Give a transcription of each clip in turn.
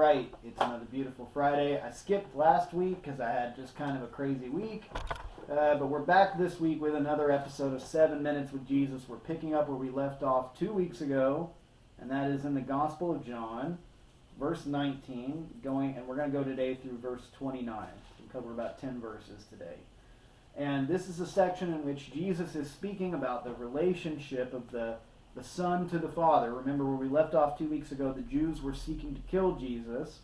right, it's another beautiful Friday. I skipped last week because I had just kind of a crazy week. But we're back this week with another episode of 7 Minutes with Jesus. We're picking up where we left off 2 weeks ago, and that is in the Gospel of John, verse 19, and we're going to go today through verse 29. We'll cover about 10 verses today. And this is a section in which Jesus is speaking about the relationship of the Son to the Father. Remember where we left off 2 weeks ago, the Jews were seeking to kill Jesus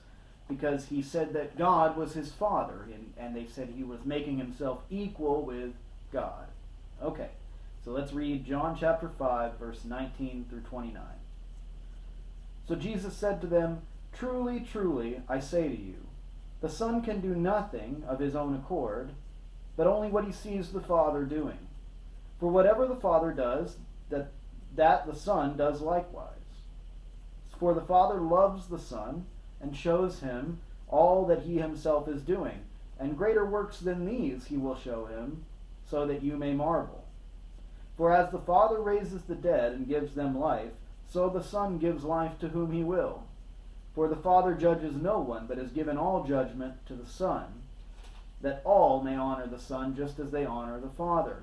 because he said that God was his Father, and they said he was making himself equal with God. Okay, so let's read John chapter 5, verse 19 through 29. So Jesus said to them, "Truly, truly, I say to you, the Son can do nothing of his own accord, but only what he sees the Father doing. For whatever the Father does, that the Son does likewise. For the Father loves the Son, and shows him all that he himself is doing, and greater works than these he will show him, so that you may marvel. For as the Father raises the dead and gives them life, so the Son gives life to whom he will. For the Father judges no one, but has given all judgment to the Son, that all may honor the Son just as they honor the Father.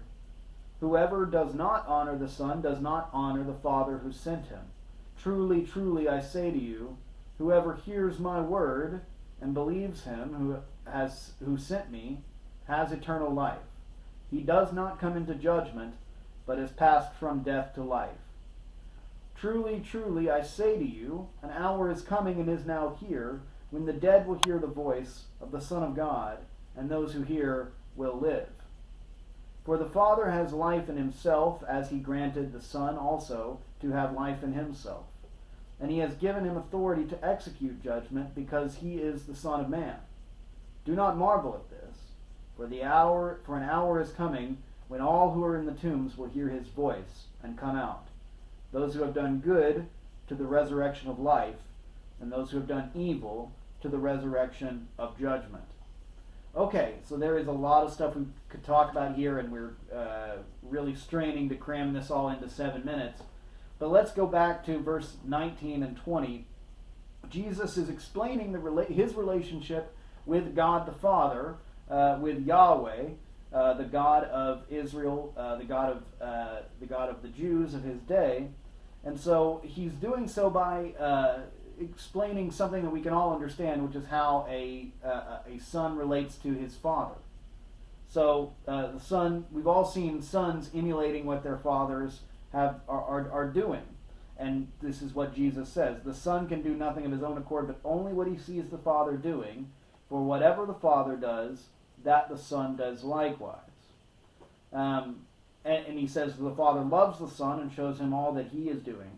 Whoever does not honor the Son does not honor the Father who sent him. Truly, truly, I say to you, whoever hears my word and believes him who sent me has eternal life. He does not come into judgment, but is passed from death to life. Truly, truly, I say to you, an hour is coming and is now here, when the dead will hear the voice of the Son of God, and those who hear will live. For the Father has life in himself, as he granted the Son also to have life in himself. And he has given him authority to execute judgment, because he is the Son of Man. Do not marvel at this, for an hour is coming when all who are in the tombs will hear his voice and come out. Those who have done good to the resurrection of life, and those who have done evil to the resurrection of judgment." Okay, so there is a lot of stuff we could talk about here, and we're really straining to cram this all into 7 minutes. But let's go back to verse 19 and 20. Jesus is explaining his relationship with God the Father, with Yahweh, the God of Israel, the God of the Jews of his day. And so he's doing so by explaining something that we can all understand, which is how a son relates to his father. So the son, we've all seen sons emulating what their fathers are doing, and this is what Jesus says: the Son can do nothing of his own accord, but only what he sees the Father doing. For whatever the Father does, that the Son does likewise. And he says the Father loves the Son and shows him all that he is doing.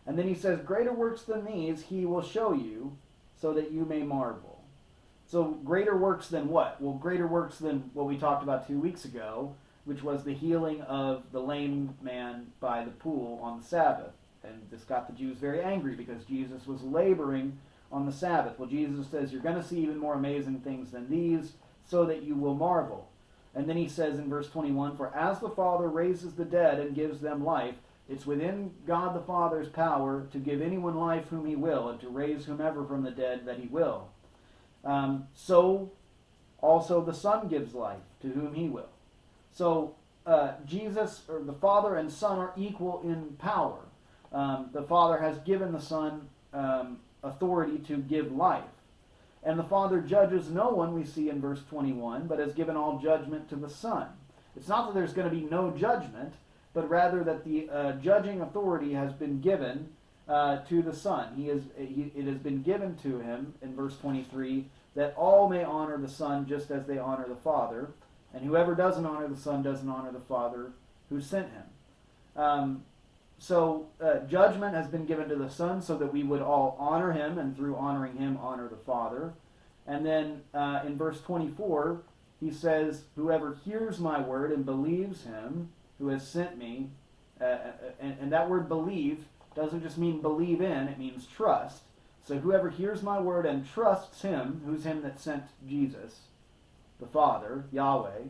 And then he says, greater works than these he will show you, so that you may marvel. So greater works than what? Well, greater works than what we talked about 2 weeks ago, which was the healing of the lame man by the pool on the Sabbath. And this got the Jews very angry because Jesus was laboring on the Sabbath. Well, Jesus says, you're going to see even more amazing things than these, so that you will marvel. And then he says in verse 21, for as the Father raises the dead and gives them life, it's within God the Father's power to give anyone life whom he will, and to raise whomever from the dead that he will. So also the Son gives life to whom he will. So Jesus, or the Father and Son, are equal in power. The Father has given the Son authority to give life. And the Father judges no one, we see in verse 21, but has given all judgment to the Son. It's not that there's going to be no judgment, but rather that the judging authority has been given to the Son. It has been given to him, in verse 23, that all may honor the Son just as they honor the Father. And whoever doesn't honor the Son doesn't honor the Father who sent him. So judgment has been given to the Son so that we would all honor him, and through honoring him, honor the Father. And then in verse 24, he says, whoever hears my word and believes him who has sent me, and that word believe doesn't just mean believe in, it means trust. So whoever hears my word and trusts him, who's him that sent Jesus, the Father, Yahweh,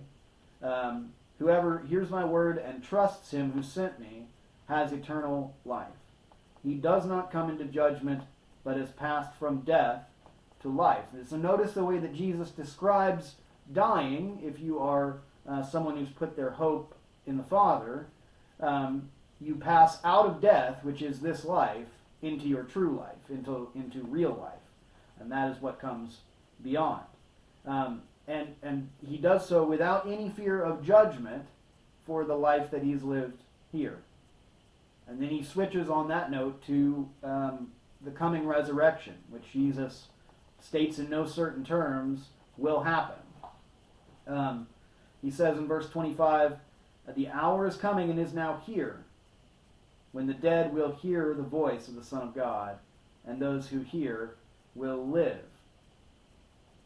whoever hears my word and trusts him who sent me, has eternal life. He does not come into judgment, but is passed from death to life. So notice the way that Jesus describes dying, if you are someone who's put their hope in the Father. You pass out of death, which is this life, into your true life, into real life. And that is what comes beyond. And he does so without any fear of judgment for the life that he's lived here. And then he switches on that note to the coming resurrection, which Jesus states in no certain terms will happen. He says in verse 25, "The hour is coming and is now here, when the dead will hear the voice of the Son of God, and those who hear will live."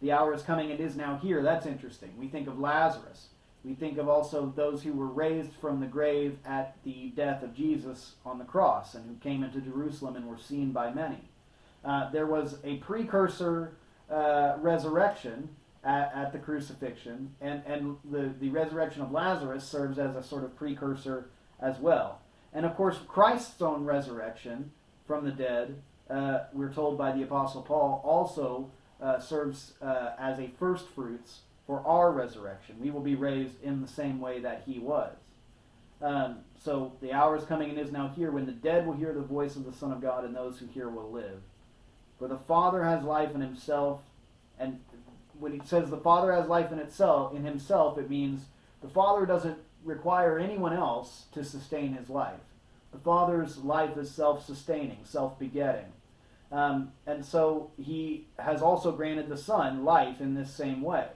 The hour is coming and is now here. That's interesting. We think of Lazarus. We think of also those who were raised from the grave at the death of Jesus on the cross and who came into Jerusalem and were seen by many. There was a precursor resurrection at the crucifixion, and the resurrection of Lazarus serves as a sort of precursor as well. And of course, Christ's own resurrection from the dead, we're told by the Apostle Paul, also serves as a first fruits for our resurrection. We will be raised in the same way that he was. So the hour is coming and is now here when the dead will hear the voice of the Son of God, and those who hear will live. For the Father has life in himself, and when he says the Father has life in himself, it means the Father doesn't require anyone else to sustain his life. The Father's life is self-sustaining, self-begetting. And so he has also granted the Son life in this same way.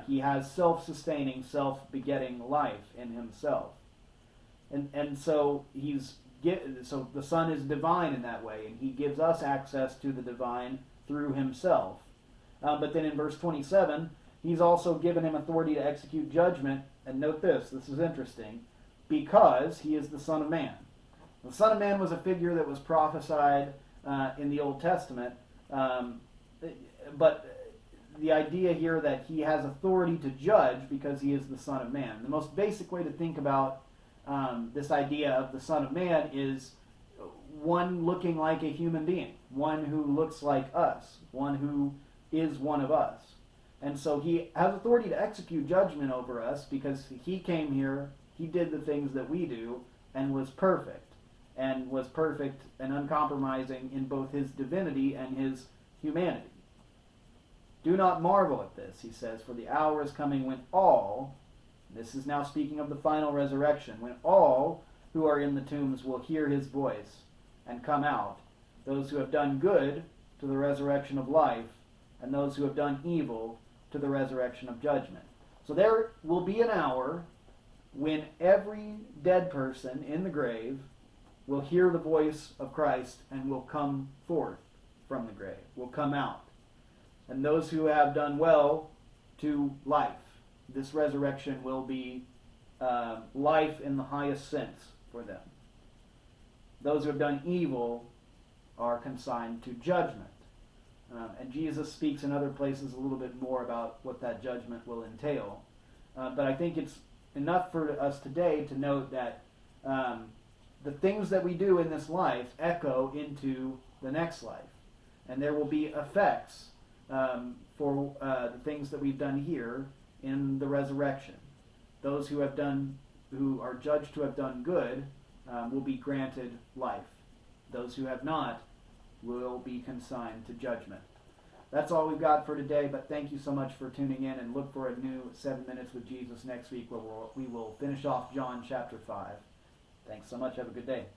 He has self-sustaining, self-begetting life in himself. And so so the Son is divine in that way, and he gives us access to the divine through himself. But then in verse 27, he's also given him authority to execute judgment. And note this is interesting, because he is the Son of Man. The Son of Man was a figure that was prophesied in the Old Testament, but the idea here that he has authority to judge because he is the Son of Man. The most basic way to think about this idea of the Son of Man is one looking like a human being, one who looks like us, one who is one of us. And so he has authority to execute judgment over us because he came here, he did the things that we do, and was perfect and uncompromising in both his divinity and his humanity. "Do not marvel at this," he says, "for the hour is coming when all," this is now speaking of the final resurrection, "when all who are in the tombs will hear his voice and come out, those who have done good to the resurrection of life, and those who have done evil to the resurrection of judgment." So there will be an hour when every dead person in the grave will hear the voice of Christ and will come forth from the grave, will come out. And those who have done well to life, this resurrection will be life in the highest sense for them. Those who have done evil are consigned to judgment. And Jesus speaks in other places a little bit more about what that judgment will entail. But I think it's enough for us today to note that the things that we do in this life echo into the next life. And there will be effects for the things that we've done here in the resurrection. Those who are judged to have done good will be granted life. Those who have not will be consigned to judgment. That's all we've got for today, but thank you so much for tuning in, and look for a new 7 Minutes with Jesus next week where we will finish off John chapter 5. Thanks so much. Have a good day.